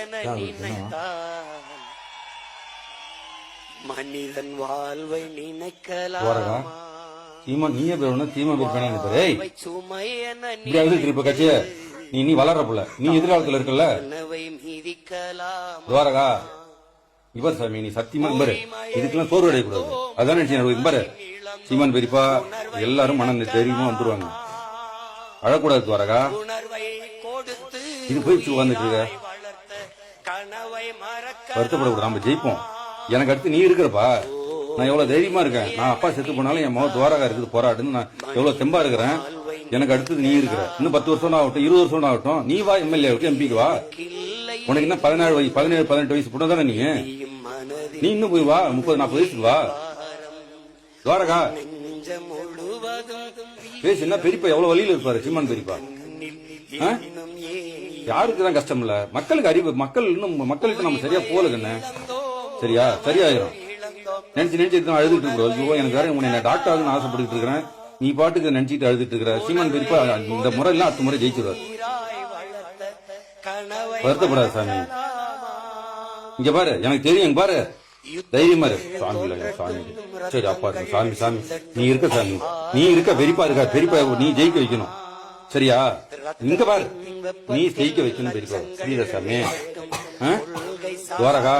என நினைத்தால் மனிதன் வாழ்வை நினைக்கலாமா? நீயே பேர் தீமா பேர் சுமை என இப்ப கட்சிய நீ வளர்ற புள்ள, நீ எதிர்காலத்துல இருக்கல துவாரகா. இவர் சாமி நீ சத்தியமா இம்பரு இதுக்கெல்லாம் சோறு அடையக்கூடாது. அதான் இம்பரு சீமான் பெரியப்பா எல்லாரும் மன தைரியமா வந்துருவாங்க. அழக்கூடாது துவாரகா. இது போய் உட்காந்துட்டு இருக்க, வருத்தப்படக்கூடாது. நம்ம ஜெயிப்போம். எனக்கு அடுத்து நீ இருக்கிறப்பா. நான் எவ்வளவு தைரியமா இருக்கேன். நான் அப்பா செத்து போனாலும் என் மகன் துவாரகா இருக்குது போராடுன்னு நான் எவ்வளவு தெம்பா இருக்கிறேன். எனக்கு அடுத்தது நீ இருக்கிற. இன்னும் 10 வருஷம் ஆகட்டும், 20 வருஷம் ஆகட்டும், நீ வா எம்எல்ஏ எம்பிக்கு வா. உனக்கு என்ன 17 வயசு 17 18 வயசு போட்டா தானே நீ இன்னும் போய் வா 30 40 வயசுக்கு வா துவாரகா. பேசு என்ன பெரியப்பா எவ்வளவு வழியில இருப்பாரு சீமான் பெரியப்பா. யாருக்குதான் கஷ்டம் இல்ல, மக்களுக்கு அறிவு. மக்கள் இன்னும் மக்களுக்கு நம்ம சரியா போலதுன்னு சரியா சரியாயிரும் நினைச்சு அழுதுட்டு இருக்கிறோம். ஐயோ எனக்கு வேற உன்னை டாக்டர் ஆகுன்னு ஆசைப்பட்டு இருக்கிறேன், நீ பாட்டுக்கு நினைச்சிட்டு அழுதுட்டு இருக்கிற. சீமான் பெரியப்பா இந்த முறை எல்லாம் 10 முறை ஜெயிச்சிருவார். வருத்தப்படாது சாமி. இங்க பாரு எனக்கு தெரியும் பாரு தைரியமா இரு. சாமி சாமி சரி அப்பா சாமி சாமி நீ இருக்க சாமி, நீ இருக்க பெரியப்பா இருக்கா. பெரியப்பா நீ ஜெயிக்க வைக்கணும் சரியா. இங்க பாரு நீ ஜெயிக்க வைக்கணும் பெரியப்பா. புரியுதா சாமி? துவாரகா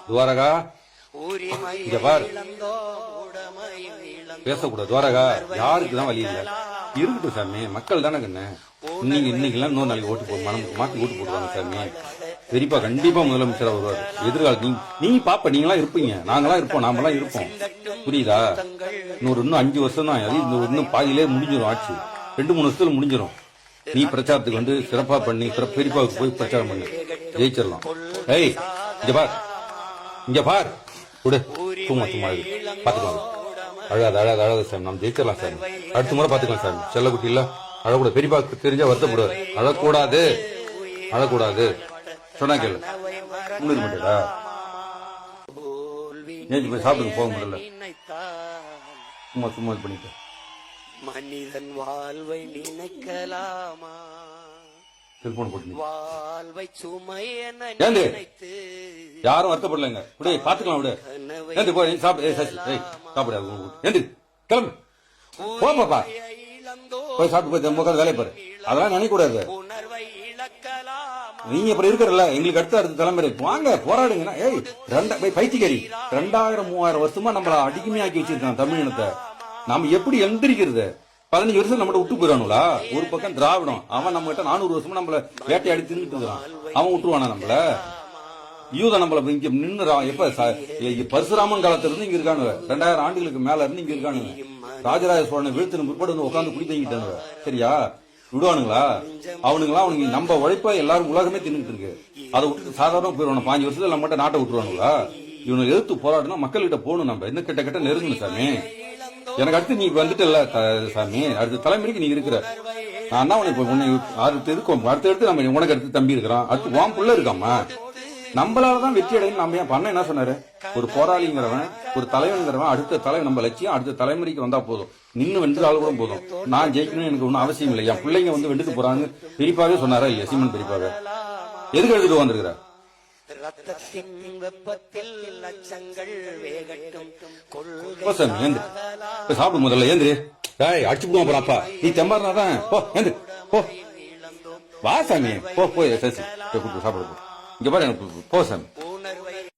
துவாரகா இங்க பாரு பேசக்கூடாது துவாரகா. யாருக்குதான் வழி இல்ல இருக்கட்டும் சாமி. மக்கள் தானே கண்ணு. இன்னைக்கு எல்லாம் இன்னொரு நாளைக்கு ஓட்டு போடு மனம் மாத்தி ஓட்டு போடுவாங்க சாமி. பெரியப்பா கண்டிப்பா முதலமைச்சரா வருவாரு எதிர்காலத்தில். நீ பாப்ப நீங்களாம் இருப்பீங்க, நாங்களாம் இருப்போம், நாமெல்லாம் இருப்போம். புரியுதா? இன்னும் 5 வருஷம் தான். இன்னும் பாதியிலே முடிஞ்சிடும் ஆட்சி. 2-3 வருஷத்துல முடிஞ்சிடும். நீ பிரச்சாரத்துக்கு வந்து சிறப்பா பண்ணி பெரியப்பாவுக்கு போய் பிரச்சாரம் பண்ணு, ஜெயிச்சிடலாம். ஏய் இங்க பார் இங்க பார் விடு சும்மா சும்மா பாத்துக்கலாம். அழாத சாமி, நம்ம ஜெயிச்சிடலாம் சாமி. அடுத்த முறை பாத்துக்கலாம் சாமி. செல்லக்குட்டி இல்ல அழக்கூடாது. பெரியப்பாக்கு தெரிஞ்சா வருத்தப்படுவார். அழக்கூடாது அழக்கூடாது சொன்னா கேளு. உங்களுக்கு மாட்டேடா நேற்று போய் சாப்பிடுங்க போக முடியல. சும்மா சும்மா இது பண்ணிட்டு மனிதன் வாழ்வை நினைக்கலாமா? செல்போன் போட்டு வாழ்வை சுமை என ஏந்து நினைத்து யாரும் வருத்தப்படலைங்க. விடு பாத்துக்கலாம் விடு. ஏந்து போய் சாப்பிடு. சாப்பிடு ஏந்து கிளம்பு போமாப்பா. போய் சாப்பிட்டு போய் உட்காந்து வேலையை பாரு. அதெல்லாம் நினைக்க கூடாது. நீங்க இப்ப இருக்கிறல்ல எங்களுக்கு அடுத்த தலைமுறை வாங்க போராடுங்க. ஏய் பைத்தியக்காரி 2000-3000 வருஷமா நம்மள அடிக்கமையாக்கி வச்சிருக்கான் தமிழ் இனத்தை. நாம எப்படி எந்திரிக்கிறது? 15 வருஷம் நம்மள விட்டு போயிடானுங்களா? ஒரு பக்கம் திராவிடம் அவன் நம்ம கிட்ட 400 வருஷமா நம்மள வேட்டையாடி தின்னுட்டு இருக்கிறான். அவன் விட்டுருவானா நம்மள? யூத நம்மள இங்க நின்னுறான். எப்ப பரசுராமன் காலத்துல இருந்து இங்க இருக்கானுங்க. 2000 ஆண்டுகளுக்கு மேல இருந்து இங்க இருக்கானுங்க. ராஜராஜ சோழனை வீழ்த்தின பிற்பாடு வந்து உட்காந்து குடி தங்கிட்டானுங்க. சரியா? விடுவானுங்களா? அவனுக்கு நம்ம உழைப்ப எல்லாரும் உலகமே தின்னுட்டு இருக்கு. அதை விட்டு சாதாரண போயிடுவானு. 5 வருஷத்துல நம்ம மட்டும் நாட்டை விட்டுருவானுங்களா? இவனை எதிர்த்து போராடுனா மக்கள்கிட்ட போகணும். நம்ம என்ன கிட்ட நெருங்கணும் சாமி. எனக்கு அடுத்து நீ வந்துட்டல சாமி. அடுத்த தலைமுறைக்கு நீ இருக்கிற. நான் உன்னை அடுத்து இருக்கும். அடுத்து நம்ம உனக்கு அடுத்து தம்பி இருக்கிறான். அடுத்து வான் புள்ள இருக்காமா. நம்மளாலதான் வெற்றி அடையும். நம்ம ஏன் பண்ண என்ன சொன்னாரு? ஒரு போராளிங்கிறவன் ஒரு தலைவன்கிறவன் அடுத்த தலைவன் நம்ம லட்சியம் அடுத்த தலைமுறைக்கு வந்தா போதும். நின்று வென்றாலும் கூட போதும். நான் ஜெயிக்கணும் எனக்கு ஒன்னும் அவசியம் இல்லை. என் பிள்ளைங்க வந்து வெண்டுட்டு போறாங்க. பெரியப்பாவே சொன்னாரா இல்லையா? சீமன் பெரியப்பாவே எதுக்கு எழுதிட்டு வந்திருக்கிற? ரத்தத்தின் வெப்பத்தில் லட்சங்கள் வேகட்டும். சாப்பிடும் முதல்ல ஏந்திரி. அடிச்சு போடுவோம் போறாப்பா. நீ தெம்பாருனாதான் போ ஏந்து போ. வா சாமி போ போய் சசி சாப்பிடு. இங்க பாரு போ சாமி.